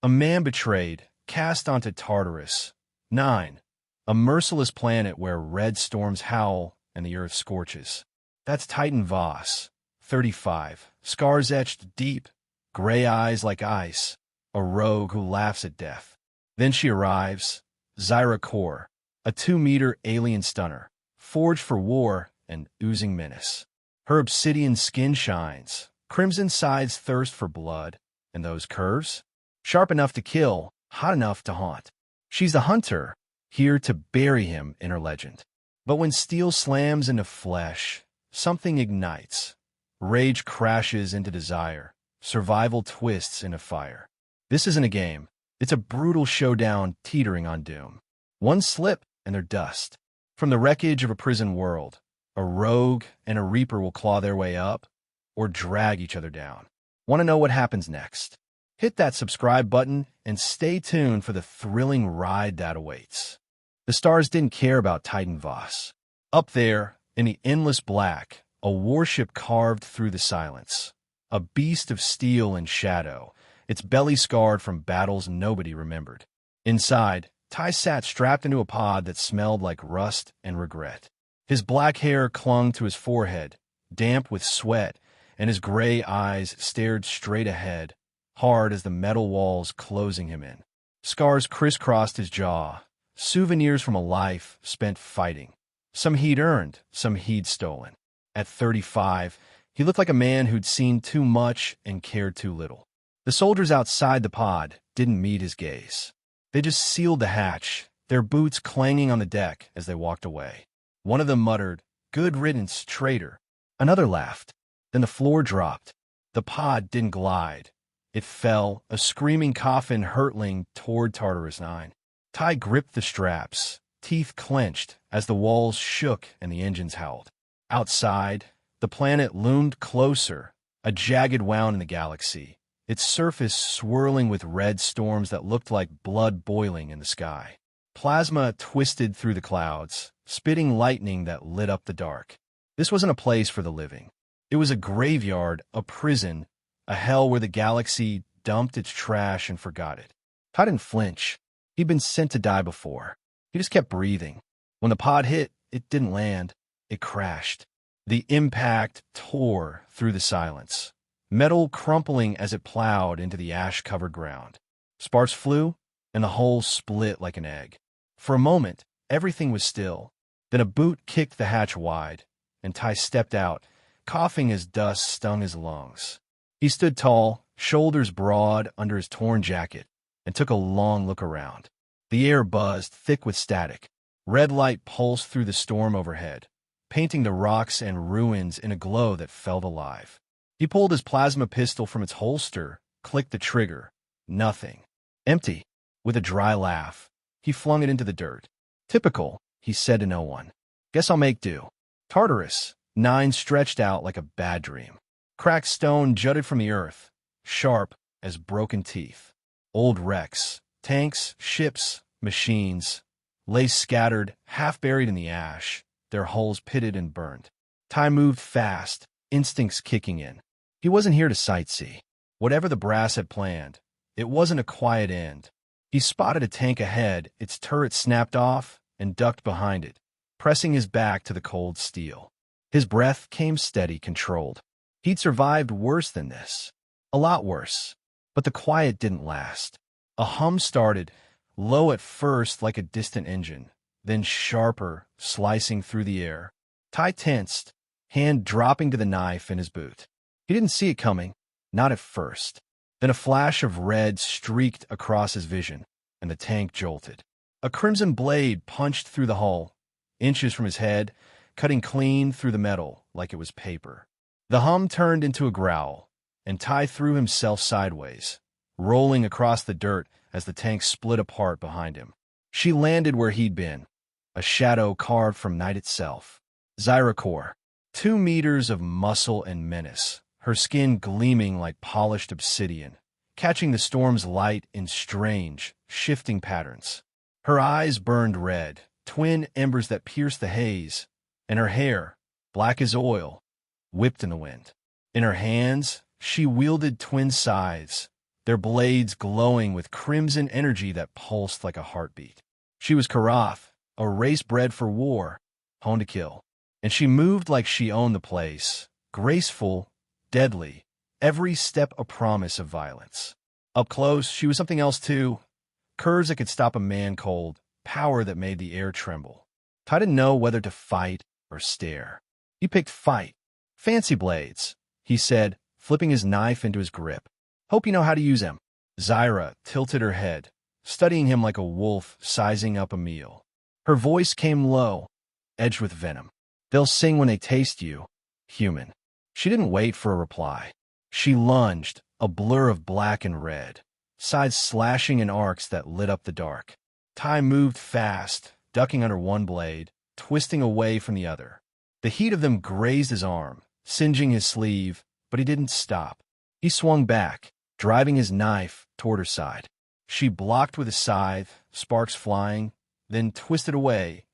A man betrayed, cast onto Tartarus. 9. A merciless planet where red storms howl and the earth scorches. That's Titan Voss. 35. Scars etched deep, gray eyes like ice, a rogue who laughs at death. Then she arrives, Zyra Kor, a 2-meter alien stunner, forged for war and oozing menace. Her obsidian skin shines, crimson sides thirst for blood, and those curves? Sharp enough to kill, hot enough to haunt. She's the hunter, here to bury him in her legend. But when steel slams into flesh, something ignites. Rage crashes into desire. Survival twists into fire. This isn't a game. It's a brutal showdown teetering on doom. One slip and they're dust. From the wreckage of a prison world, a rogue and a reaper will claw their way up or drag each other down. Want to know what happens next? Hit that subscribe button and stay tuned for the thrilling ride that awaits. The stars didn't care about Titan Voss. Up there, in the endless black, a warship carved through the silence. A beast of steel and shadow, its belly scarred from battles nobody remembered. Inside, Ty sat strapped into a pod that smelled like rust and regret. His black hair clung to his forehead, damp with sweat, and his gray eyes stared straight ahead, hard as the metal walls closing him in. Scars crisscrossed his jaw, souvenirs from a life spent fighting. Some he'd earned, some he'd stolen. At 35, he looked like a man who'd seen too much and cared too little. The soldiers outside the pod didn't meet his gaze. They just sealed the hatch, their boots clanging on the deck as they walked away. One of them muttered, "Good riddance, traitor." Another laughed. Then the floor dropped. The pod didn't glide. It fell, a screaming coffin hurtling toward Tartarus 9. Ty gripped the straps, teeth clenched as the walls shook and the engines howled. Outside, the planet loomed closer, a jagged wound in the galaxy, its surface swirling with red storms that looked like blood boiling in the sky. Plasma twisted through the clouds, spitting lightning that lit up the dark. This wasn't a place for the living. It was a graveyard, a prison, a hell where the galaxy dumped its trash and forgot it. Ty didn't flinch. He'd been sent to die before. He just kept breathing. When the pod hit, it didn't land. It crashed. The impact tore through the silence, metal crumpling as it plowed into the ash-covered ground. Sparks flew, and the hole split like an egg. For a moment, everything was still. Then a boot kicked the hatch wide, and Ty stepped out, coughing as dust stung his lungs. He stood tall, shoulders broad under his torn jacket, and took a long look around. The air buzzed thick with static. Red light pulsed through the storm overhead, painting the rocks and ruins in a glow that felt alive. He pulled his plasma pistol from its holster, clicked the trigger. Nothing. Empty. With a dry laugh, he flung it into the dirt. Typical, he said to no one. Guess I'll make do. Tartarus 9 stretched out like a bad dream. Cracked stone jutted from the earth, sharp as broken teeth. Old wrecks, tanks, ships, machines, lay scattered, half buried in the ash, their hulls pitted and burned. Ty moved fast, instincts kicking in. He wasn't here to sightsee. Whatever the brass had planned, it wasn't a quiet end. He spotted a tank ahead, its turret snapped off, and ducked behind it, pressing his back to the cold steel. His breath came steady, controlled. He'd survived worse than this. A lot worse. But the quiet didn't last. A hum started, low at first like a distant engine, then sharper, slicing through the air. Ty tensed, hand dropping to the knife in his boot. He didn't see it coming, not at first. Then a flash of red streaked across his vision, and the tank jolted. A crimson blade punched through the hull, inches from his head, cutting clean through the metal like it was paper. The hum turned into a growl, and Ty threw himself sideways, rolling across the dirt as the tank split apart behind him. She landed where he'd been, a shadow carved from night itself. Zyra Kor, 2 meters of muscle and menace, her skin gleaming like polished obsidian, catching the storm's light in strange, shifting patterns. Her eyes burned red, twin embers that pierced the haze, and her hair, black as oil, whipped in the wind. In her hands, she wielded twin scythes, their blades glowing with crimson energy that pulsed like a heartbeat. She was Karath, a race bred for war, honed to kill. And she moved like she owned the place, graceful, deadly, every step a promise of violence. Up close, she was something else too. Curves that could stop a man cold, power that made the air tremble. Ty didn't know whether to fight or stare. He picked fight. Fancy blades, he said, flipping his knife into his grip. Hope you know how to use them. Zyra tilted her head, studying him like a wolf sizing up a meal. Her voice came low, edged with venom. They'll sing when they taste you, human. She didn't wait for a reply. She lunged, a blur of black and red, sides slashing in arcs that lit up the dark. Ty moved fast, ducking under one blade, twisting away from the other. The heat of them grazed his arm, singeing his sleeve, but he didn't stop. He swung back, driving his knife toward her side. She blocked with a scythe, sparks flying, then twisted away,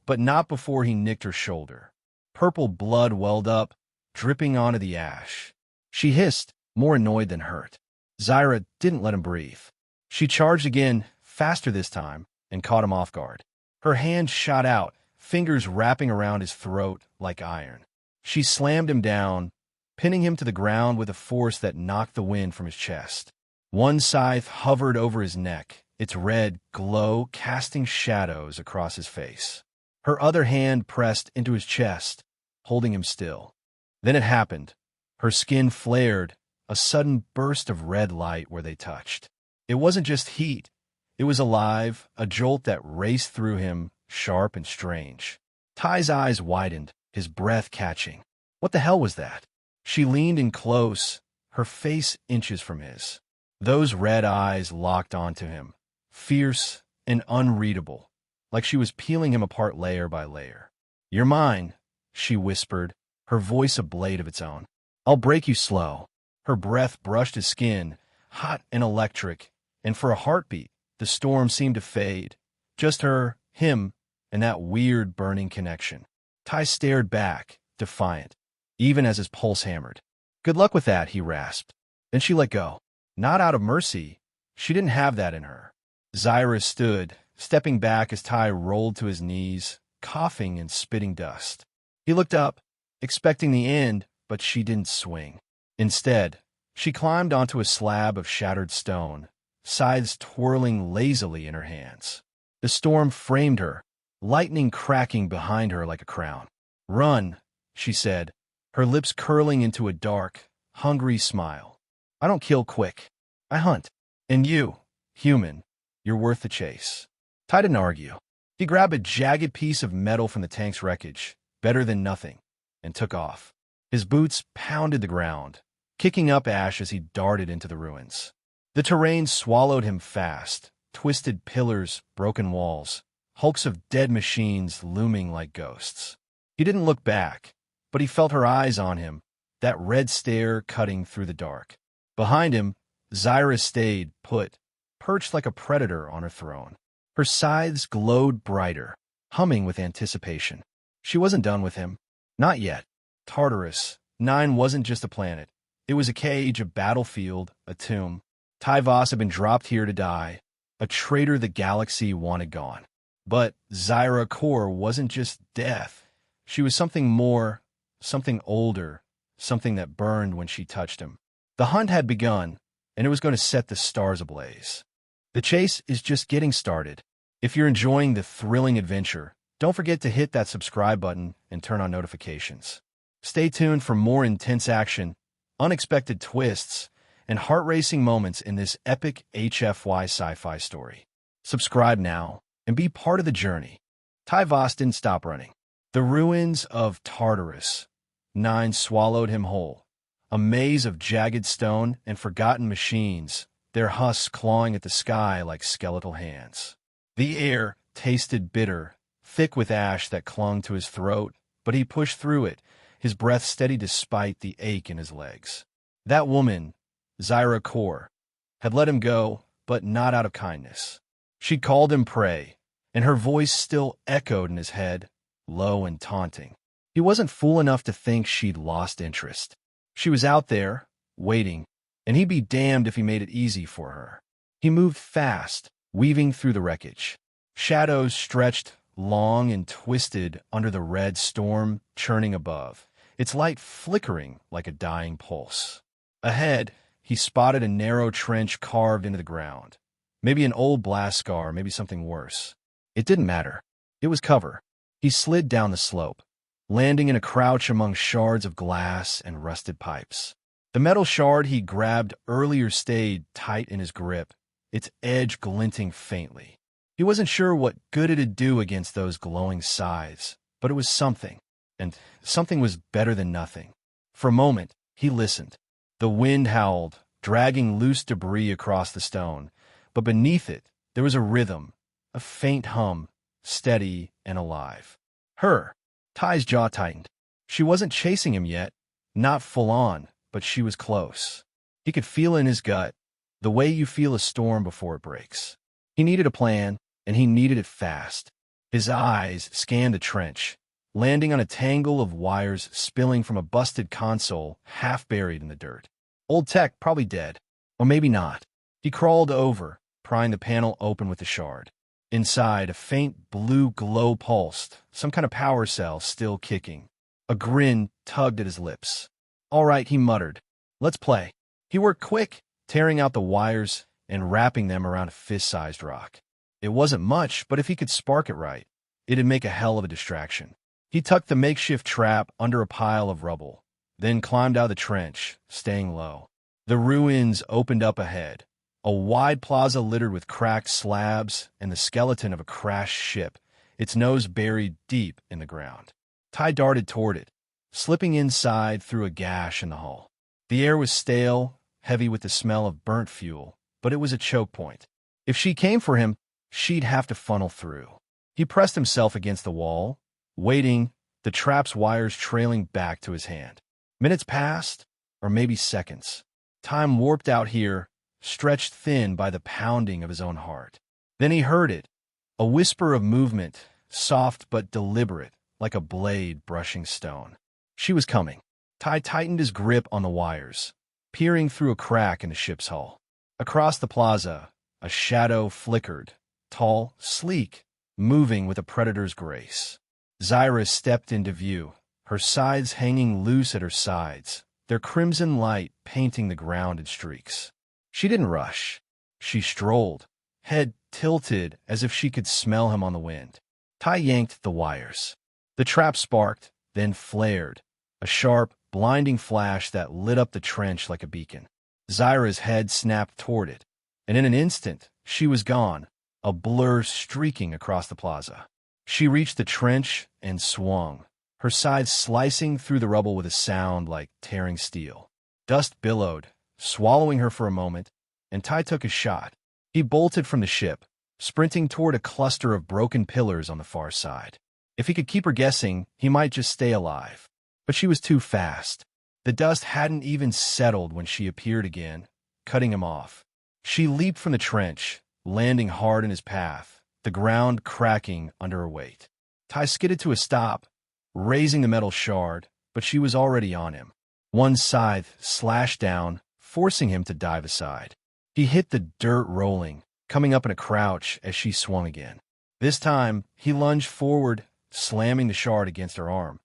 but not before he nicked her shoulder. Purple blood welled up, dripping onto the ash. She hissed, more annoyed than hurt. Zyra didn't let him breathe. She charged again, faster this time, and caught him off guard. Her hand shot out, fingers wrapping around his throat like iron. She slammed him down, pinning him to the ground with a force that knocked the wind from his chest. One scythe hovered over his neck, its red glow casting shadows across his face. Her other hand pressed into his chest, holding him still. Then it happened. Her skin flared, a sudden burst of red light where they touched. It wasn't just heat. It was alive, a jolt that raced through him, sharp and strange. Ty's eyes widened, his breath catching. What the hell was that? She leaned in close, her face inches from his. Those red eyes locked onto him, fierce and unreadable, like she was peeling him apart layer by layer. "You're mine," she whispered, her voice a blade of its own. "I'll break you slow." Her breath brushed his skin, hot and electric, and for a heartbeat, the storm seemed to fade. Just her, him, and that weird burning connection. Ty stared back, defiant, even as his pulse hammered. "Good luck with that," he rasped. Then she let go. Not out of mercy. She didn't have that in her. Zyra stood, stepping back as Ty rolled to his knees, coughing and spitting dust. He looked up, expecting the end, but she didn't swing. Instead, she climbed onto a slab of shattered stone, scythes twirling lazily in her hands. The storm framed her, lightning cracking behind her like a crown. "Run," she said, her lips curling into a dark, hungry smile. "I don't kill quick. I hunt. And you, human, you're worth the chase." Ty didn't argue. He grabbed a jagged piece of metal from the tank's wreckage, better than nothing, and took off. His boots pounded the ground, kicking up ash as he darted into the ruins. The terrain swallowed him fast, twisted pillars, broken walls, hulks of dead machines looming like ghosts. He didn't look back, but he felt her eyes on him, that red stare cutting through the dark. Behind him, Zyra stayed put, perched like a predator on her throne. Her scythes glowed brighter, humming with anticipation. She wasn't done with him. Not yet. Tartarus, 9 wasn't just a planet. It was a cage, a battlefield, a tomb. Ty Voss had been dropped here to die, a traitor the galaxy wanted gone. But Zyra Kor wasn't just death. She was something more, something older, something that burned when she touched him. The hunt had begun, and it was going to set the stars ablaze. The chase is just getting started. If you're enjoying the thrilling adventure, don't forget to hit that subscribe button and turn on notifications. Stay tuned for more intense action, unexpected twists, and heart-racing moments in this epic HFY Sci-Fi story. Subscribe now and be part of the journey. Ty Voss didn't stop running. The ruins of Tartarus. 9 swallowed him whole. A maze of jagged stone and forgotten machines, their husks clawing at the sky like skeletal hands. The air tasted bitter, thick with ash that clung to his throat, but he pushed through it, his breath steady despite the ache in his legs. That woman, Zyra Kor, had let him go, but not out of kindness. She'd called him prey, and her voice still echoed in his head, low and taunting. He wasn't fool enough to think she'd lost interest. She was out there, waiting, and he'd be damned if he made it easy for her. He moved fast, weaving through the wreckage. Shadows stretched long and twisted under the red storm churning above, its light flickering like a dying pulse. Ahead, he spotted a narrow trench carved into the ground. Maybe an old blast scar, maybe something worse. It didn't matter. It was cover. He slid down the slope, landing in a crouch among shards of glass and rusted pipes. The metal shard he grabbed earlier stayed tight in his grip, its edge glinting faintly. He wasn't sure what good it'd do against those glowing scythes, but it was something, and something was better than nothing. For a moment, he listened. The wind howled, dragging loose debris across the stone, but beneath it, there was a rhythm, a faint hum, steady and alive. Ty's jaw tightened. She wasn't chasing him yet, not full on, but she was close. He could feel in his gut, the way you feel a storm before it breaks. He needed a plan, and he needed it fast. His eyes scanned the trench, landing on a tangle of wires spilling from a busted console half buried in the dirt. Old tech, probably dead. Or maybe not. He crawled over, prying the panel open with the shard. Inside, a faint blue glow pulsed, some kind of power cell still kicking. A grin tugged at his lips. "All right," he muttered. "Let's play." He worked quick, tearing out the wires and wrapping them around a fist-sized rock. It wasn't much, but if he could spark it right, it'd make a hell of a distraction. He tucked the makeshift trap under a pile of rubble, then climbed out of the trench, staying low. The ruins opened up ahead, a wide plaza littered with cracked slabs and the skeleton of a crashed ship, its nose buried deep in the ground. Ty darted toward it, slipping inside through a gash in the hull. The air was stale, heavy with the smell of burnt fuel, but it was a choke point. If she came for him, she'd have to funnel through. He pressed himself against the wall, waiting, the trap's wires trailing back to his hand. Minutes passed, or maybe seconds. Time warped out here, stretched thin by the pounding of his own heart. Then he heard it, a whisper of movement, soft but deliberate, like a blade brushing stone. She was coming. Ty tightened his grip on the wires, peering through a crack in the ship's hull. Across the plaza, a shadow flickered, tall, sleek, moving with a predator's grace. Zyra stepped into view, her sides hanging loose at her sides, their crimson light painting the ground in streaks. She didn't rush. She strolled, head tilted as if she could smell him on the wind. Ty yanked the wires. The trap sparked, then flared, a sharp, blinding flash that lit up the trench like a beacon. Zyra's head snapped toward it, and in an instant, she was gone, a blur streaking across the plaza. She reached the trench and swung, her sides slicing through the rubble with a sound like tearing steel. Dust billowed, swallowing her for a moment, and Ty took a shot. He bolted from the ship, sprinting toward a cluster of broken pillars on the far side. If he could keep her guessing, he might just stay alive. But she was too fast. The dust hadn't even settled when she appeared again, cutting him off. She leaped from the trench, landing hard in his path, the ground cracking under her weight. Ty skidded to a stop, raising the metal shard, but she was already on him. One scythe slashed down, forcing him to dive aside. He hit the dirt rolling, coming up in a crouch as she swung again. This time, he lunged forward, slamming the shard against her arm.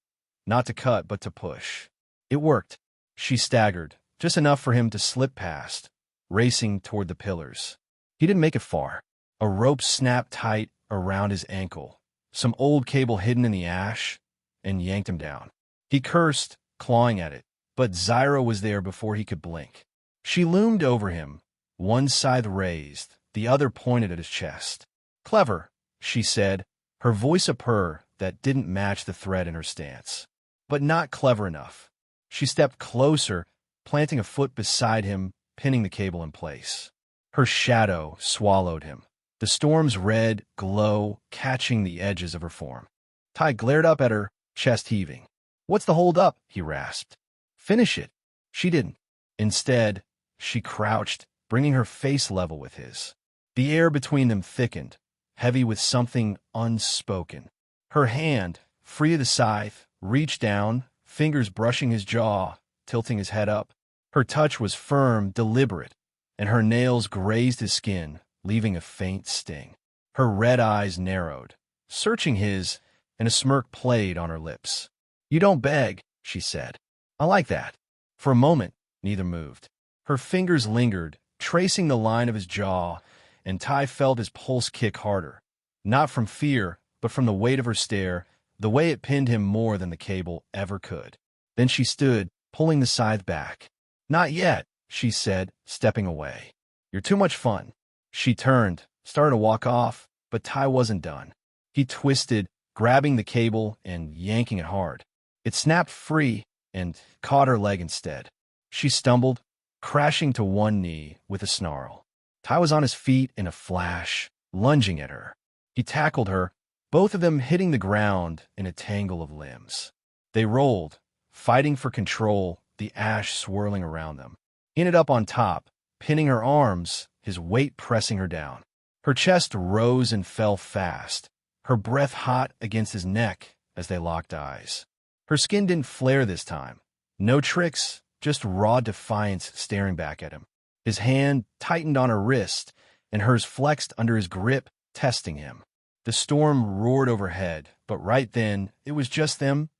Not to cut, but to push. It worked. She staggered, just enough for him to slip past, racing toward the pillars. He didn't make it far. A rope snapped tight around his ankle, some old cable hidden in the ash, and yanked him down. He cursed, clawing at it, but Zyra was there before he could blink. She loomed over him, one scythe raised, the other pointed at his chest. "Clever," she said, her voice a purr that didn't match the threat in her stance. But not clever enough. She stepped closer, planting a foot beside him, pinning the cable in place. Her shadow swallowed him, the storm's red glow catching the edges of her form. Ty glared up at her, chest heaving. "What's the hold up?" he rasped. "Finish it." She didn't. Instead, she crouched, bringing her face level with his. The air between them thickened, heavy with something unspoken. Her hand, free of the scythe, reached down, fingers brushing his jaw, tilting his head up. Her touch was firm, deliberate, and her nails grazed his skin, leaving a faint sting. Her red eyes narrowed, searching his, and a smirk played on her lips. "You don't beg," she said. "I like that." For a moment, neither moved. Her fingers lingered, tracing the line of his jaw, and Ty felt his pulse kick harder. Not from fear, but from the weight of her stare, the way it pinned him more than the cable ever could. Then she stood, pulling the scythe back. "Not yet," she said, stepping away. "You're too much fun." She turned, started to walk off, but Ty wasn't done. He twisted, grabbing the cable and yanking it hard. It snapped free and caught her leg instead. She stumbled, crashing to one knee with a snarl. Ty was on his feet in a flash, lunging at her. He tackled her, both of them hitting the ground in a tangle of limbs. They rolled, fighting for control, the ash swirling around them. He ended up on top, pinning her arms, his weight pressing her down. Her chest rose and fell fast, her breath hot against his neck as they locked eyes. Her skin didn't flare this time. No tricks, just raw defiance staring back at him. His hand tightened on her wrist, and hers flexed under his grip, testing him. The storm roared overhead, but right then, it was just them,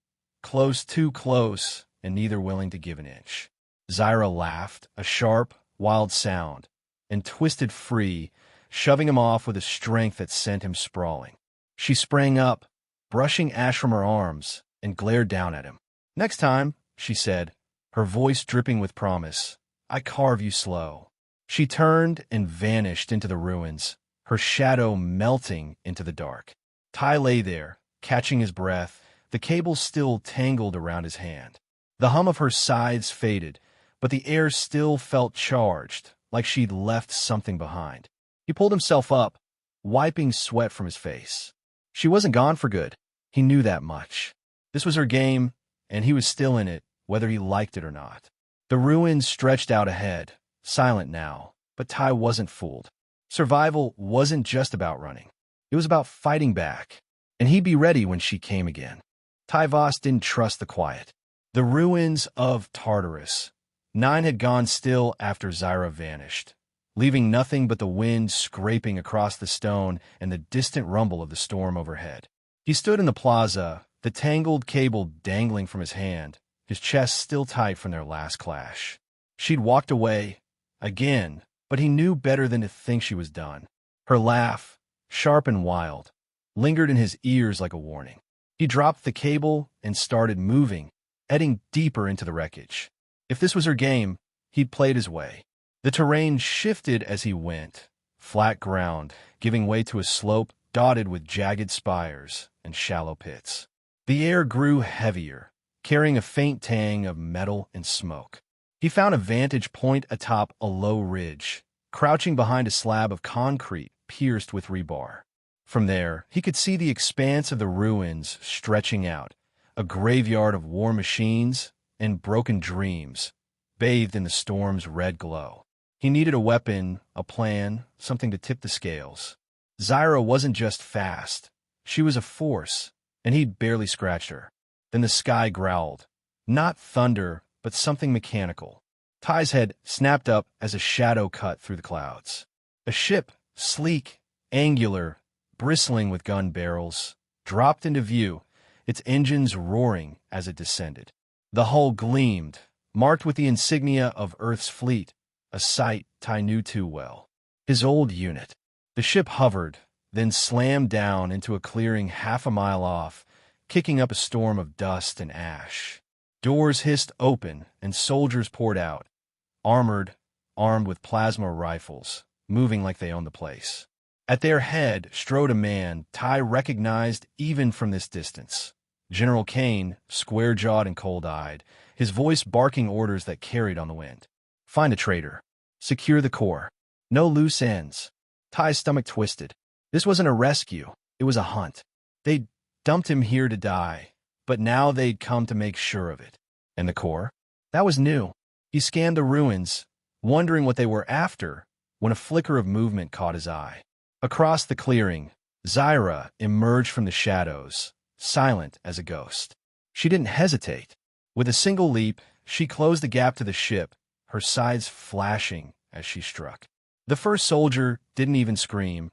close, too close, and neither willing to give an inch. Zyra laughed, a sharp, wild sound, and twisted free, shoving him off with a strength that sent him sprawling. She sprang up, brushing ash from her arms, and glared down at him. "Next time," she said, her voice dripping with promise, "I carve you slow." She turned and vanished into the ruins, her shadow melting into the dark. Ty lay there, catching his breath, the cable still tangled around his hand. The hum of her scythes faded, but the air still felt charged, like she'd left something behind. He pulled himself up, wiping sweat from his face. She wasn't gone for good. He knew that much. This was her game, and he was still in it, whether he liked it or not. The ruins stretched out ahead, silent now, but Ty wasn't fooled. Survival wasn't just about running. It was about fighting back, and he'd be ready when she came again. Ty Voss didn't trust the quiet. The ruins of Tartarus. 9 had gone still after Zyra vanished, leaving nothing but the wind scraping across the stone and the distant rumble of the storm overhead. He stood in the plaza, the tangled cable dangling from his hand, his chest still tight from their last clash. She'd walked away, again, but he knew better than to think she was done. Her laugh, sharp and wild, lingered in his ears like a warning. He dropped the cable and started moving, heading deeper into the wreckage. If this was her game, he'd played his way. The terrain shifted as he went, flat ground, giving way to a slope dotted with jagged spires and shallow pits. The air grew heavier, carrying a faint tang of metal and smoke. He found a vantage point atop a low ridge, crouching behind a slab of concrete pierced with rebar. From there, he could see the expanse of the ruins stretching out, a graveyard of war machines and broken dreams, bathed in the storm's red glow. He needed a weapon, a plan, something to tip the scales. Zyra wasn't just fast. She was a force, and he'd barely scratched her. Then the sky growled. Not thunder, but something mechanical. Ty's head snapped up as a shadow cut through the clouds. A ship, sleek, angular, bristling with gun barrels, dropped into view, its engines roaring as it descended. The hull gleamed, marked with the insignia of Earth's fleet, a sight Ty knew too well. His old unit. The ship hovered, then slammed down into a clearing half a mile off, kicking up a storm of dust and ash. Doors hissed open, and soldiers poured out, armored, armed with plasma rifles, moving like they owned the place. At their head strode a man Ty recognized even from this distance. General Kane, square-jawed and cold-eyed, his voice barking orders that carried on the wind. Find a traitor. Secure the core. No loose ends. Ty's stomach twisted. This wasn't a rescue. It was a hunt. They'd dumped him here to die, but now they'd come to make sure of it. And the core? That was new. He scanned the ruins, wondering what they were after, when a flicker of movement caught his eye. Across the clearing, Zyra emerged from the shadows, silent as a ghost. She didn't hesitate. With a single leap, she closed the gap to the ship, her sides flashing as she struck. The first soldier didn't even scream.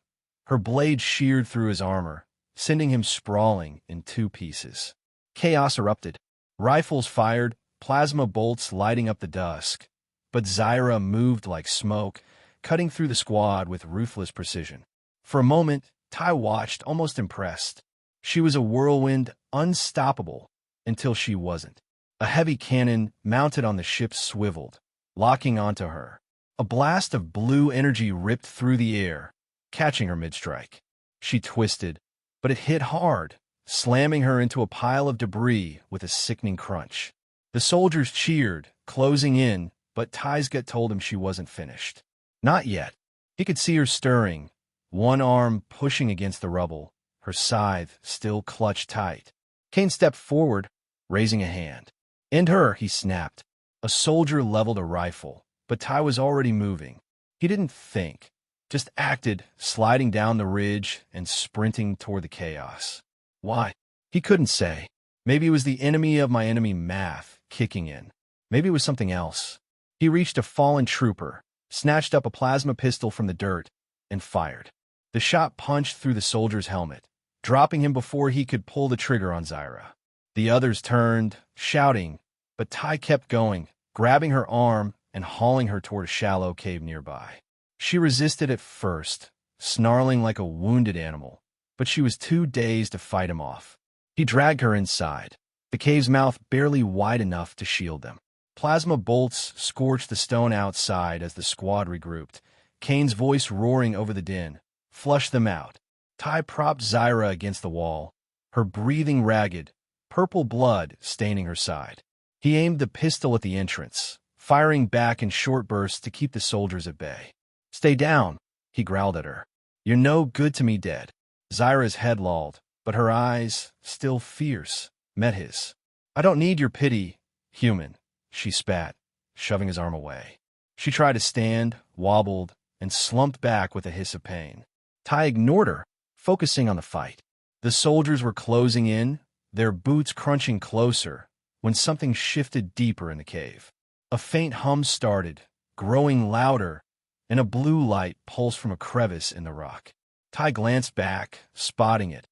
Her blade sheared through his armor, sending him sprawling in 2 pieces. Chaos erupted. Rifles fired, plasma bolts lighting up the dusk. But Zyra moved like smoke, cutting through the squad with ruthless precision. For a moment, Ty watched, almost impressed. She was a whirlwind, unstoppable, until she wasn't. A heavy cannon mounted on the ship swiveled, locking onto her. A blast of blue energy ripped through the air, catching her mid-strike. She twisted, but it hit hard, slamming her into a pile of debris with a sickening crunch. The soldiers cheered, closing in, but Ty's gut told him she wasn't finished. Not yet. He could see her stirring, one arm pushing against the rubble, her scythe still clutched tight. Kane stepped forward, raising a hand. "End her," he snapped. A soldier leveled a rifle, but Ty was already moving. He didn't think, just acted, sliding down the ridge and sprinting toward the chaos. Why? He couldn't say. Maybe it was the enemy of my enemy math kicking in. Maybe it was something else. He reached a fallen trooper, snatched up a plasma pistol from the dirt, and fired. The shot punched through the soldier's helmet, dropping him before he could pull the trigger on Zyra. The others turned, shouting, but Ty kept going, grabbing her arm and hauling her toward a shallow cave nearby. She resisted at first, snarling like a wounded animal, but she was too dazed to fight him off. He dragged her inside, the cave's mouth barely wide enough to shield them. Plasma bolts scorched the stone outside as the squad regrouped, Kane's voice roaring over the din. "Flush them out." Ty propped Zyra against the wall, her breathing ragged, purple blood staining her side. He aimed the pistol at the entrance, firing back in short bursts to keep the soldiers at bay. "Stay down," he growled at her. "You're no good to me dead." Zyra's head lolled, but her eyes, still fierce, met his. "I don't need your pity, human," she spat, shoving his arm away. She tried to stand, wobbled, and slumped back with a hiss of pain. Ty ignored her, focusing on the fight. The soldiers were closing in, their boots crunching closer, when something shifted deeper in the cave. A faint hum started, growing louder, and a blue light pulsed from a crevice in the rock. Ty glanced back, spotting it.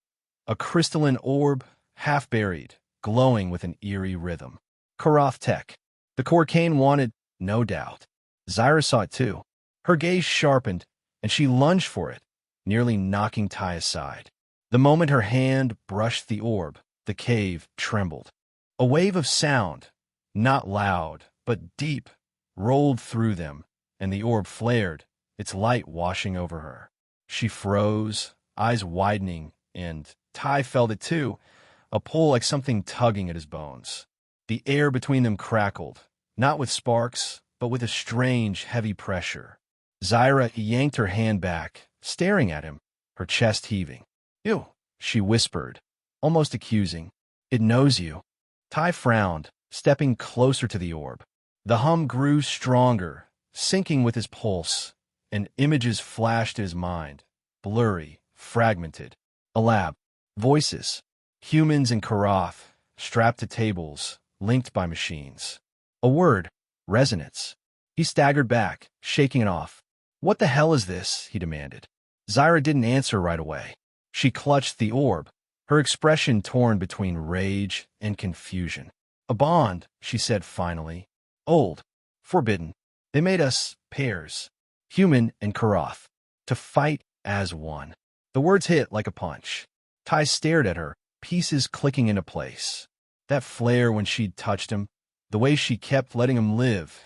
A crystalline orb, half buried, glowing with an eerie rhythm. Karath Tech. The core Kane wanted, no doubt. Zyra saw it too. Her gaze sharpened, and she lunged for it, nearly knocking Ty aside. The moment her hand brushed the orb, the cave trembled. A wave of sound, not loud, but deep, rolled through them, and the orb flared, its light washing over her. She froze, eyes widening, and Ty felt it too, a pull like something tugging at his bones. The air between them crackled, not with sparks, but with a strange, heavy pressure. Zyra yanked her hand back, staring at him, her chest heaving. "Ew," she whispered, almost accusing. "It knows you." Ty frowned, stepping closer to the orb. The hum grew stronger, syncing with his pulse, and images flashed in his mind, blurry, fragmented. A lab. Voices. Humans in Karath, strapped to tables, linked by machines. A word. Resonance. He staggered back, shaking it off. "What the hell is this?" he demanded. Zyra didn't answer right away. She clutched the orb, her expression torn between rage and confusion. "A bond," she said finally. "Old. Forbidden. They made us pairs. Human and Karath. To fight as one." The words hit like a punch. Ty stared at her, pieces clicking into place. That flare when she'd touched him, the way she kept letting him live,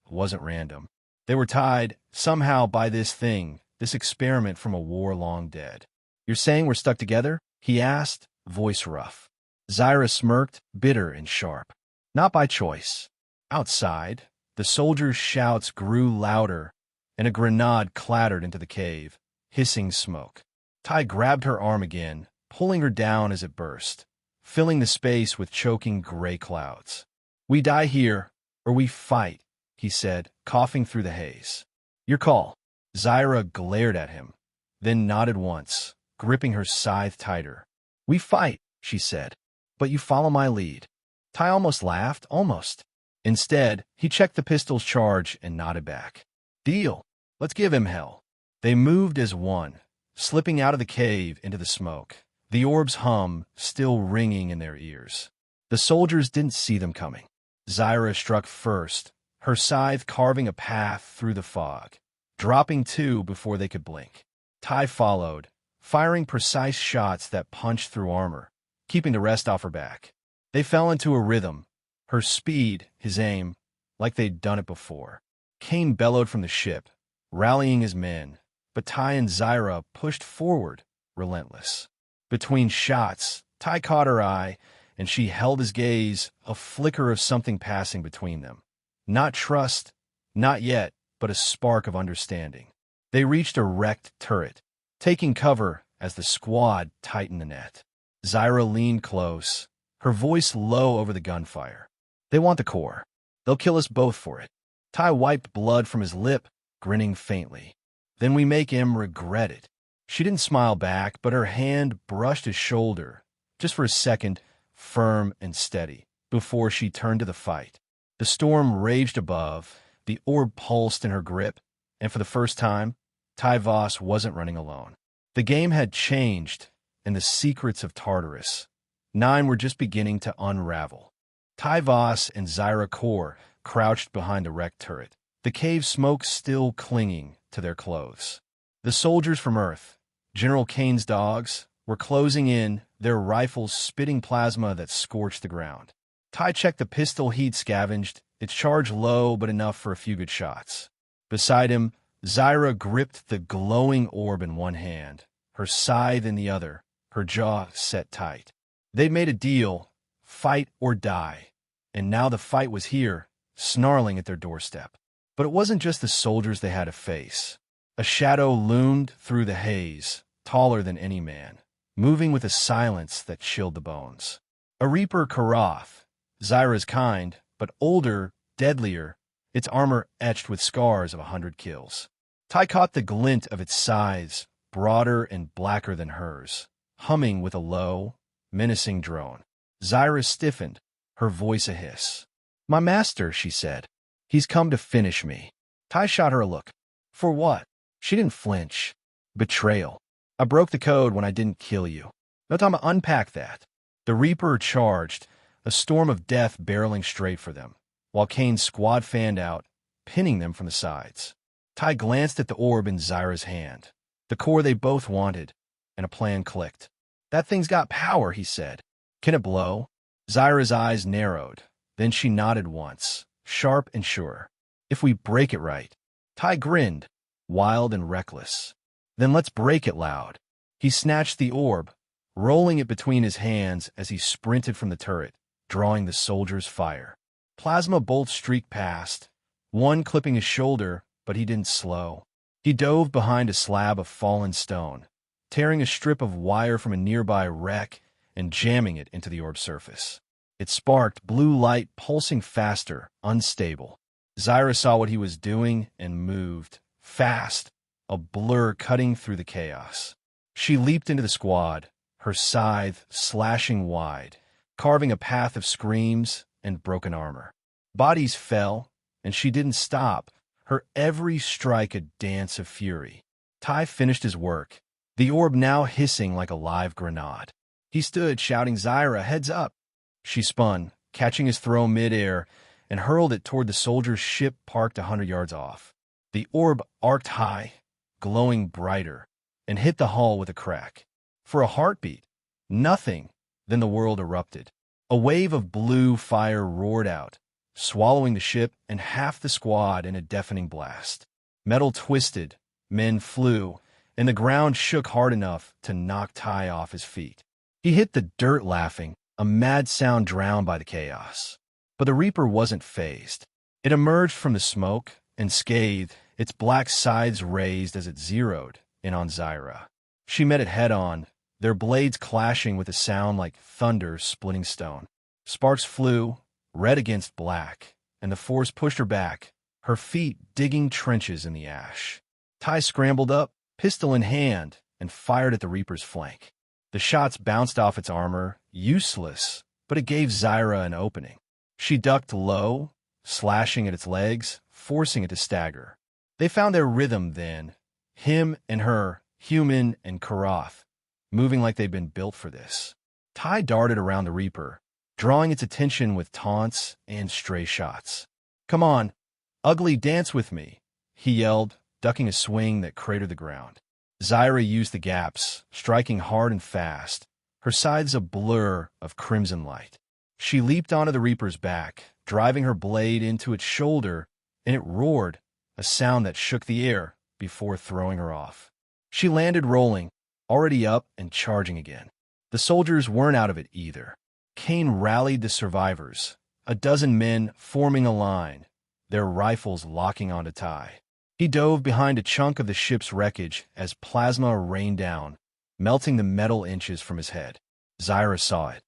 wasn't random. They were tied, somehow, by this thing, this experiment from a war long dead. "You're saying we're stuck together?" he asked, voice rough. Zyra smirked, bitter and sharp. "Not by choice." Outside, the soldiers' shouts grew louder, and a grenade clattered into the cave, hissing smoke. Ty grabbed her arm again, pulling her down as it burst, filling the space with choking gray clouds. "We die here, or we fight," he said, coughing through the haze. "Your call." Zyra glared at him, then nodded once, gripping her scythe tighter. "We fight," she said, "but you follow my lead." Ty almost laughed, almost. Instead, he checked the pistol's charge and nodded back. Deal. Let's give him hell. They moved as one, slipping out of the cave into the smoke, the orb's hum still ringing in their ears. The soldiers didn't see them coming. Zyra struck first, her scythe carving a path through the fog, dropping two before they could blink. Ty followed, firing precise shots that punched through armor, keeping the rest off her back. They fell into a rhythm, her speed, his aim, like they'd done it before. Kane bellowed from the ship, rallying his men, but Ty and Zyra pushed forward, relentless. Between shots, Ty caught her eye, and she held his gaze, a flicker of something passing between them. Not trust, not yet, but a spark of understanding. They reached a wrecked turret, taking cover as the squad tightened the net. Zyra leaned close, her voice low over the gunfire. They want the core. They'll kill us both for it. Ty wiped blood from his lip, grinning faintly. Then we make him regret it. She didn't smile back, but her hand brushed his shoulder, just for a second, firm and steady, before she turned to the fight. The storm raged above, the orb pulsed in her grip, and for the first time, Ty Voss wasn't running alone. The game had changed, and the secrets of Tartarus. 9 were just beginning to unravel. Ty Voss and Zyra Kor crouched behind the wrecked turret, the cave smoke still clinging to their clothes. The soldiers from Earth, General Kane's dogs, were closing in, their rifles spitting plasma that scorched the ground. Ty checked the pistol he'd scavenged, its charge low but enough for a few good shots. Beside him, Zyra gripped the glowing orb in one hand, her scythe in the other, her jaw set tight. They'd made a deal, fight or die, and now the fight was here, snarling at their doorstep. But it wasn't just the soldiers they had to face. A shadow loomed through the haze, taller than any man, moving with a silence that chilled the bones. A Reaper Karath, Zyra's kind, but older, deadlier, its armor etched with scars of 100 kills. Ty caught the glint of its scythes, broader and blacker than hers, humming with a low, menacing drone. Zyra stiffened, her voice a hiss. "My master," she said. "He's come to finish me." Ty shot her a look. "For what?" She didn't flinch. "Betrayal. I broke the code when I didn't kill you. No time to unpack that." The Reaper charged, a storm of death barreling straight for them, while Kane's squad fanned out, pinning them from the sides. Ty glanced at the orb in Zyra's hand, the core they both wanted, and a plan clicked. "That thing's got power," he said. "Can it blow?" Zyra's eyes narrowed. Then she nodded once, sharp and sure. "If we break it right." Ty grinned, wild and reckless. "Then let's break it loud." He snatched the orb, rolling it between his hands as he sprinted from the turret, drawing the soldiers' fire. Plasma bolts streaked past, one clipping his shoulder, but he didn't slow. He dove behind a slab of fallen stone, tearing a strip of wire from a nearby wreck and jamming it into the orb's surface. It sparked blue light pulsing faster, unstable. Zyra saw what he was doing and moved, fast, a blur cutting through the chaos. She leaped into the squad, her scythe slashing wide, carving a path of screams and broken armor. Bodies fell, and she didn't stop, her every strike a dance of fury. Ty finished his work, the orb now hissing like a live grenade. He stood shouting, "Zyra, heads up!" She spun, catching his throw mid-air, and hurled it toward the soldier's ship parked 100 yards off. The orb arced high, glowing brighter, and hit the hull with a crack. For a heartbeat, nothing, then the world erupted. A wave of blue fire roared out, swallowing the ship and half the squad in a deafening blast. Metal twisted, men flew, and the ground shook hard enough to knock Ty off his feet. He hit the dirt laughing, a mad sound drowned by the chaos. But the Reaper wasn't fazed. It emerged from the smoke and scathed, its black sides raised as it zeroed in on Zyra. She met it head-on, their blades clashing with a sound like thunder splitting stone. Sparks flew, red against black, and the force pushed her back, her feet digging trenches in the ash. Ty scrambled up, pistol in hand, and fired at the Reaper's flank. The shots bounced off its armor, useless, but it gave Zyra an opening. She ducked low, slashing at its legs, forcing it to stagger. They found their rhythm then, him and her, human and Karath, moving like they'd been built for this. Ty darted around the Reaper, drawing its attention with taunts and stray shots. "Come on, ugly, dance with me," he yelled, ducking a swing that cratered the ground. Zyra used the gaps, striking hard and fast, her sides a blur of crimson light. She leaped onto the Reaper's back, driving her blade into its shoulder, and it roared, a sound that shook the air before throwing her off. She landed rolling, already up and charging again. The soldiers weren't out of it either. Kane rallied the survivors, a dozen men forming a line, their rifles locking onto Ty. He dove behind a chunk of the ship's wreckage as plasma rained down, melting the metal inches from his head. Zyra saw it,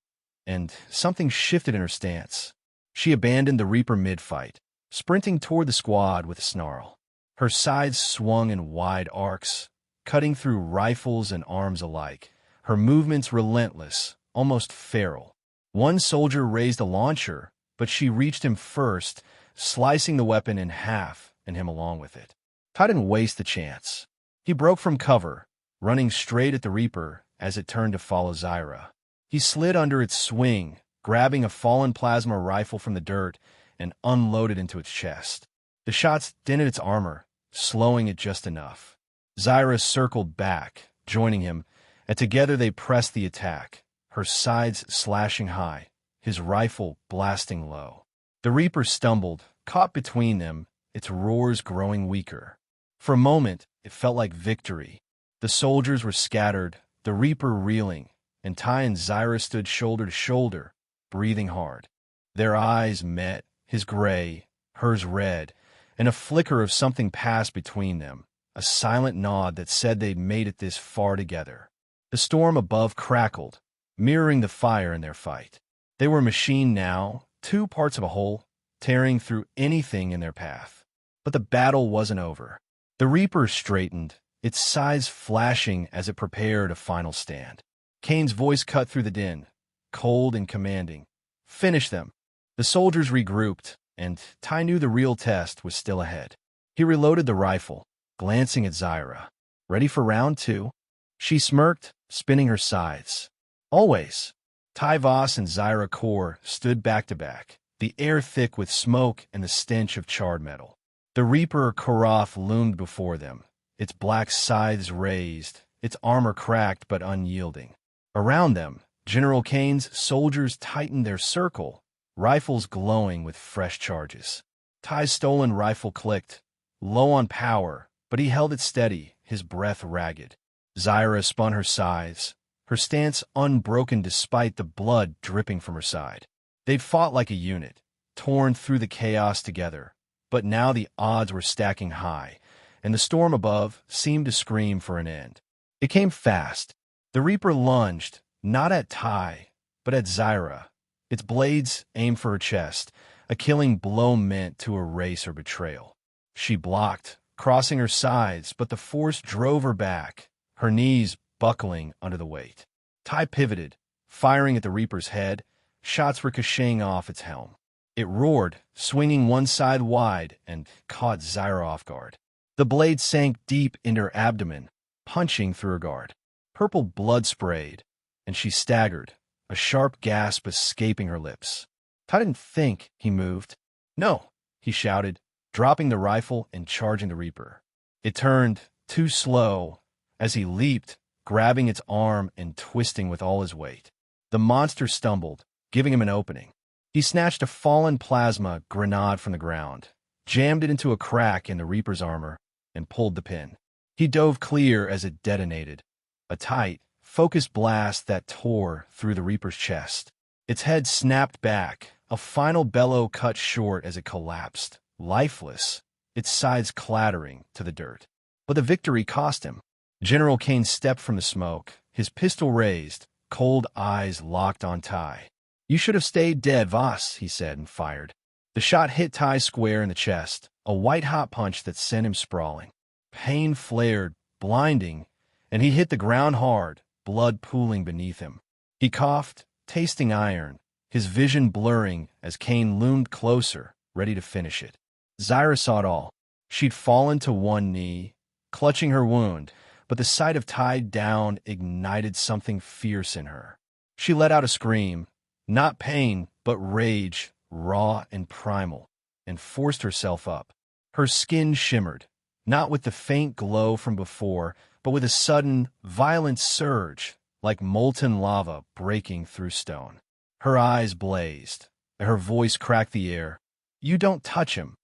and something shifted in her stance. She abandoned the Reaper mid-fight, sprinting toward the squad with a snarl. Her sides swung in wide arcs, cutting through rifles and arms alike, her movements relentless, almost feral. One soldier raised a launcher, but she reached him first, slicing the weapon in half and him along with it. Ty didn't waste the chance. He broke from cover, running straight at the Reaper as it turned to follow Zyra. He slid under its swing, grabbing a fallen plasma rifle from the dirt, and unloaded into its chest. The shots dented its armor, slowing it just enough. Zyra circled back, joining him, and together they pressed the attack, her sides slashing high, his rifle blasting low. The Reaper stumbled, caught between them, its roars growing weaker. For a moment, it felt like victory. The soldiers were scattered, the Reaper reeling, and Ty and Zyra stood shoulder to shoulder, breathing hard. Their eyes met, his gray, hers red, and a flicker of something passed between them, a silent nod that said they'd made it this far together. The storm above crackled, mirroring the fire in their fight. They were a machine now, two parts of a whole, tearing through anything in their path. But the battle wasn't over. The Reaper straightened, its sides flashing as it prepared a final stand. Kane's voice cut through the din, cold and commanding. "Finish them." The soldiers regrouped, and Ty knew the real test was still ahead. He reloaded the rifle, glancing at Zyra. "Ready for round two?" She smirked, spinning her sides. "Always." Ty Voss and Zyra Kor stood back to back, the air thick with smoke and the stench of charred metal. The Reaper Karath loomed before them, its black scythes raised, its armor cracked but unyielding. Around them, General Kane's soldiers tightened their circle, rifles glowing with fresh charges. Ty's stolen rifle clicked, low on power, but he held it steady, his breath ragged. Zyra spun her sides, her stance unbroken despite the blood dripping from her side. They'd fought like a unit, torn through the chaos together, but now the odds were stacking high, and the storm above seemed to scream for an end. It came fast. The Reaper lunged, not at Ty, but at Zyra, its blades aimed for her chest, a killing blow meant to erase her betrayal. She blocked, crossing her sides, but the force drove her back, her knees buckling under the weight. Ty pivoted, firing at the Reaper's head, shots ricocheting off its helm. It roared, swinging one side wide, and caught Zyra off guard. The blade sank deep into her abdomen, punching through her guard. Purple blood sprayed, and she staggered, a sharp gasp escaping her lips. Ty didn't think, he moved. "No," he shouted, dropping the rifle and charging the Reaper. It turned, too slow, as he leaped, grabbing its arm and twisting with all his weight. The monster stumbled, giving him an opening. He snatched a fallen plasma grenade from the ground, jammed it into a crack in the Reaper's armor, and pulled the pin. He dove clear as it detonated, a tight, focused blast that tore through the Reaper's chest. Its head snapped back, a final bellow cut short as it collapsed, lifeless, its sides clattering to the dirt. But the victory cost him. General Kane stepped from the smoke, his pistol raised, cold eyes locked on Ty. "You should have stayed dead, Voss," he said and fired. The shot hit Ty square in the chest, a white-hot punch that sent him sprawling. Pain flared, blinding, and he hit the ground hard, blood pooling beneath him. He coughed, tasting iron, his vision blurring as Kane loomed closer, ready to finish it. Zyra saw it all. She'd fallen to one knee, clutching her wound, but the sight of tied down ignited something fierce in her. She let out a scream, not pain, but rage, raw and primal, and forced herself up. Her skin shimmered, not with the faint glow from before, but with a sudden, violent surge, like molten lava breaking through stone. Her eyes blazed, and her voice cracked the air. "You don't touch him."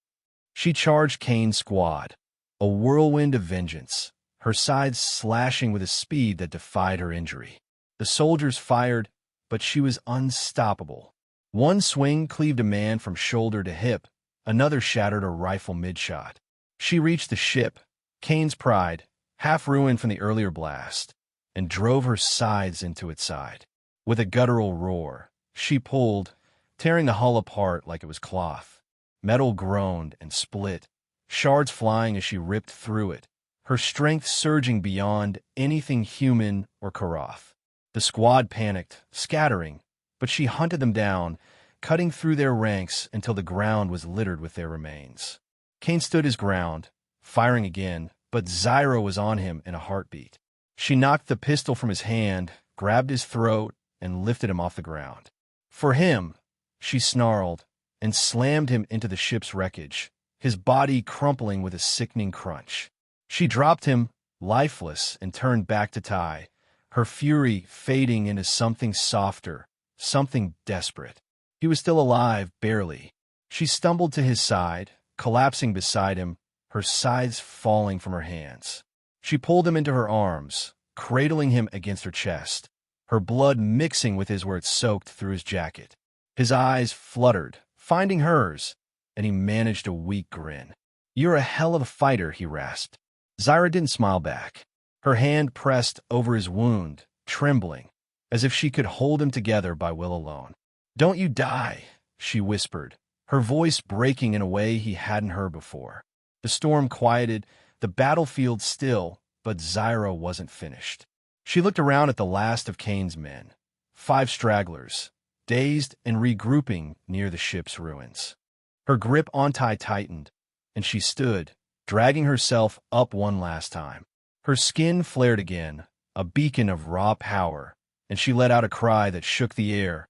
She charged Kane's squad, a whirlwind of vengeance, her sides slashing with a speed that defied her injury. The soldiers fired, but she was unstoppable. One swing cleaved a man from shoulder to hip, another shattered a rifle mid-shot. She reached the ship, Kane's pride, half ruined from the earlier blast, and drove her sides into its side. With a guttural roar, she pulled, tearing the hull apart like it was cloth. Metal groaned and split, shards flying as she ripped through it, her strength surging beyond anything human or Karath. The squad panicked, scattering, but she hunted them down, cutting through their ranks until the ground was littered with their remains. Kane stood his ground, firing again, but Zyra was on him in a heartbeat. She knocked the pistol from his hand, grabbed his throat, and lifted him off the ground. "For him," she snarled, and slammed him into the ship's wreckage, his body crumpling with a sickening crunch. She dropped him, lifeless, and turned back to Ty, her fury fading into something softer, something desperate. He was still alive, barely. She stumbled to his side, collapsing beside him, her sides falling from her hands. She pulled him into her arms, cradling him against her chest, her blood mixing with his where it soaked through his jacket. His eyes fluttered, finding hers, and he managed a weak grin. "You're a hell of a fighter," he rasped. Zyra didn't smile back. Her hand pressed over his wound, trembling, as if she could hold him together by will alone. "Don't you die," she whispered, her voice breaking in a way he hadn't heard before. The storm quieted, the battlefield still, but Zyra wasn't finished. She looked around at the last of Kane's men, 5 stragglers, dazed and regrouping near the ship's ruins. Her grip on Ty tightened, and she stood, dragging herself up one last time. Her skin flared again, a beacon of raw power, and she let out a cry that shook the air,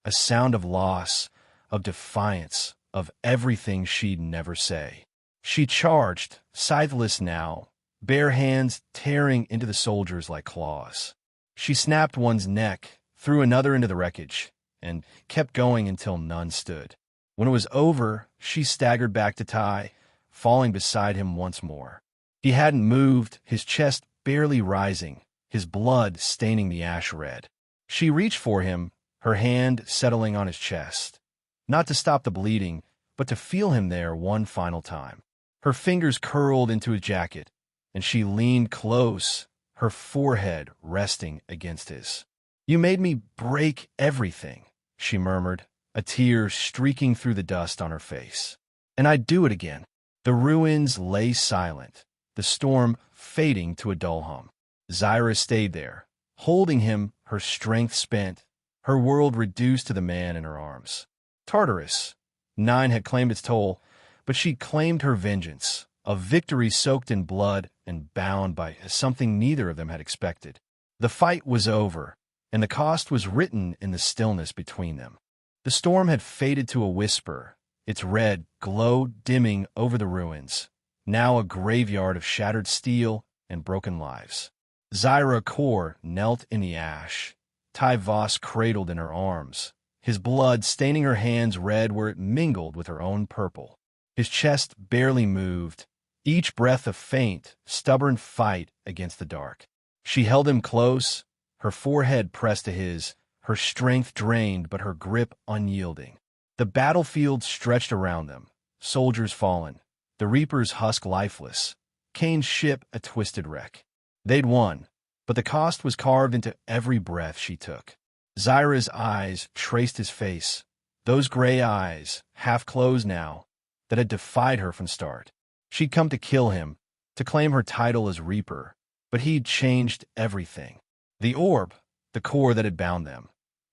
a sound of loss, of defiance, of everything she'd never say. She charged, scytheless now, bare hands tearing into the soldiers like claws. She snapped one's neck, threw another into the wreckage, and kept going until none stood. When it was over, she staggered back to Ty, falling beside him once more. He hadn't moved, his chest barely rising, his blood staining the ash red. She reached for him, her hand settling on his chest, not to stop the bleeding, but to feel him there one final time. Her fingers curled into his jacket, and she leaned close, her forehead resting against his. "You made me break everything," she murmured, a tear streaking through the dust on her face. "And I'd do it again." The ruins lay silent, the storm fading to a dull hum. Zyra stayed there, holding him, her strength spent, her world reduced to the man in her arms. Tartarus. 9 had claimed its toll, but she claimed her vengeance, a victory soaked in blood and bound by something neither of them had expected. The fight was over, and the cost was written in the stillness between them. The storm had faded to a whisper, its red glow dimming over the ruins, now a graveyard of shattered steel and broken lives. Zyra Kor knelt in the ash, Ty Voss cradled in her arms, his blood staining her hands red where it mingled with her own purple. His chest barely moved, each breath a faint, stubborn fight against the dark. She held him close, her forehead pressed to his, her strength drained but her grip unyielding. The battlefield stretched around them, soldiers fallen, the reapers husk lifeless, Kane's ship a twisted wreck. They'd won, but the cost was carved into every breath she took. Zyra's eyes traced his face, those gray eyes, half closed now, that had defied her from start. She'd come to kill him, to claim her title as Reaper, but he'd changed everything. The orb, the core that had bound them,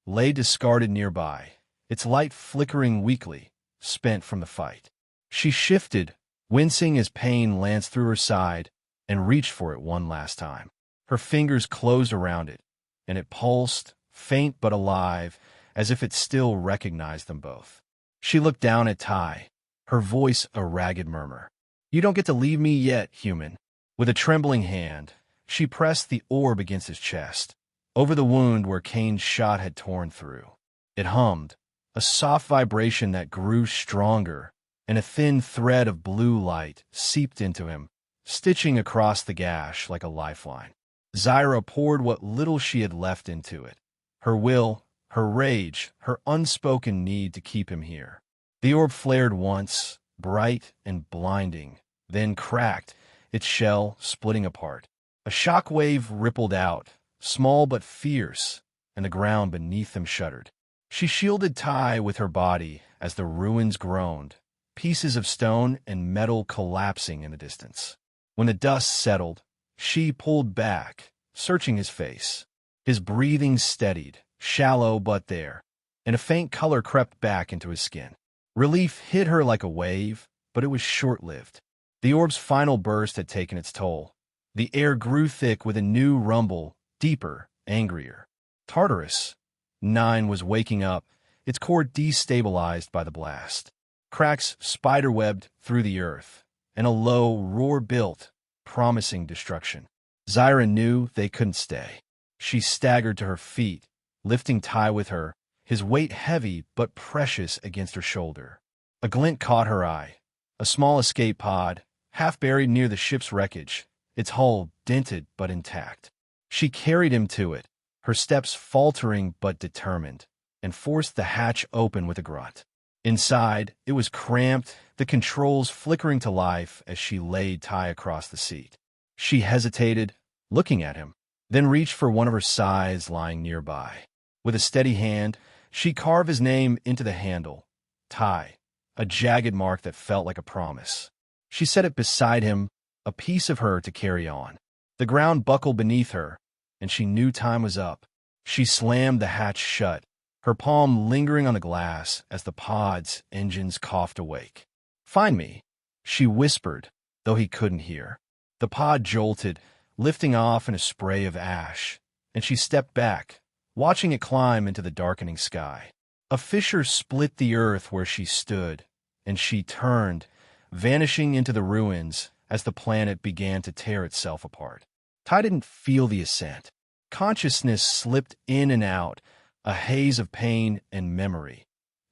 lay discarded nearby, its light flickering weakly, spent from the fight. She shifted, wincing as pain lanced through her side, and reached for it one last time. Her fingers closed around it, and it pulsed, faint but alive, as if it still recognized them both. She looked down at Ty, her voice a ragged murmur. "You don't get to leave me yet, human." With a trembling hand, she pressed the orb against his chest, over the wound where Kane's shot had torn through. It hummed, a soft vibration that grew stronger, and a thin thread of blue light seeped into him, stitching across the gash like a lifeline. Zyra poured what little she had left into it. Her will, her rage, her unspoken need to keep him here. The orb flared once, bright and blinding, then cracked, its shell splitting apart. A shock wave rippled out, small but fierce, and the ground beneath them shuddered. She shielded Ty with her body as the ruins groaned, pieces of stone and metal collapsing in the distance. When the dust settled, she pulled back, searching his face. His breathing steadied, shallow but there, and a faint color crept back into his skin. Relief hit her like a wave, but it was short-lived. The orb's final burst had taken its toll. The air grew thick with a new rumble, deeper, angrier. Tartarus, 9, was waking up, its core destabilized by the blast. Cracks spiderwebbed through the earth, and a low roar built, promising destruction. Zyra knew they couldn't stay. She staggered to her feet, lifting Ty with her, his weight heavy but precious against her shoulder. A glint caught her eye. A small escape pod, half buried near the ship's wreckage, its hull dented but intact. She carried him to it, her steps faltering but determined, and forced the hatch open with a grunt. Inside, it was cramped, the controls flickering to life as she laid Ty across the seat. She hesitated, looking at him, then reached for one of her scythes lying nearby. With a steady hand, she carved his name into the handle, Ty, a jagged mark that felt like a promise. She set it beside him, a piece of her to carry on. The ground buckled beneath her, and she knew time was up. She slammed the hatch shut, her palm lingering on the glass as the pod's engines coughed awake. "Find me," she whispered, though he couldn't hear. The pod jolted, lifting off in a spray of ash, and she stepped back, watching it climb into the darkening sky. A fissure split the earth where she stood, and she turned, vanishing into the ruins as the planet began to tear itself apart. Ty didn't feel the ascent. Consciousness slipped in and out, a haze of pain and memory.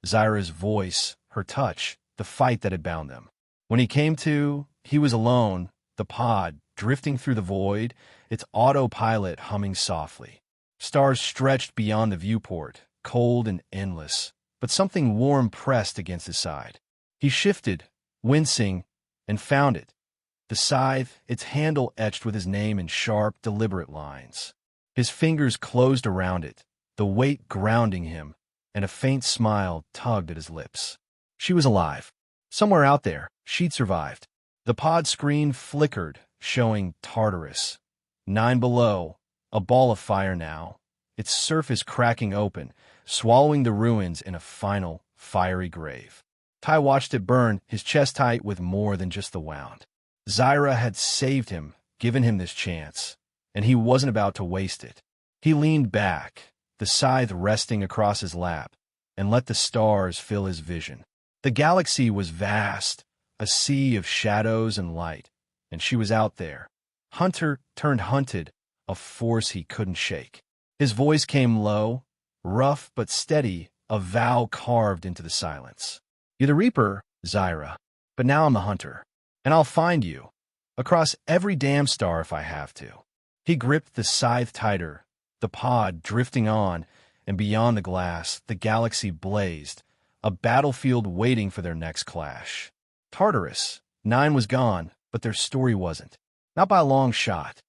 Zyra's voice, her touch, the fight that had bound them. When he came to, he was alone, the pod drifting through the void, its autopilot humming softly. Stars stretched beyond the viewport, cold and endless, but something warm pressed against his side. He shifted, wincing, and found it. The scythe, its handle etched with his name in sharp, deliberate lines. His fingers closed around it, the weight grounding him, and a faint smile tugged at his lips. She was alive. Somewhere out there, she'd survived. The pod screen flickered, showing Tartarus. 9 below, a ball of fire now, its surface cracking open, swallowing the ruins in a final, fiery grave. Ty watched it burn, his chest tight with more than just the wound. Zyra had saved him, given him this chance, and he wasn't about to waste it. He leaned back, the scythe resting across his lap, and let the stars fill his vision. The galaxy was vast, a sea of shadows and light, and she was out there. Hunter turned hunted, a force he couldn't shake. His voice came low, rough but steady, a vow carved into the silence. "You're the Reaper, Zyra, but now I'm the Hunter, and I'll find you, across every damn star if I have to." He gripped the scythe tighter, the pod drifting on, and beyond the glass, the galaxy blazed, a battlefield waiting for their next clash. Tartarus, 9 was gone, but their story wasn't. Not by a long shot.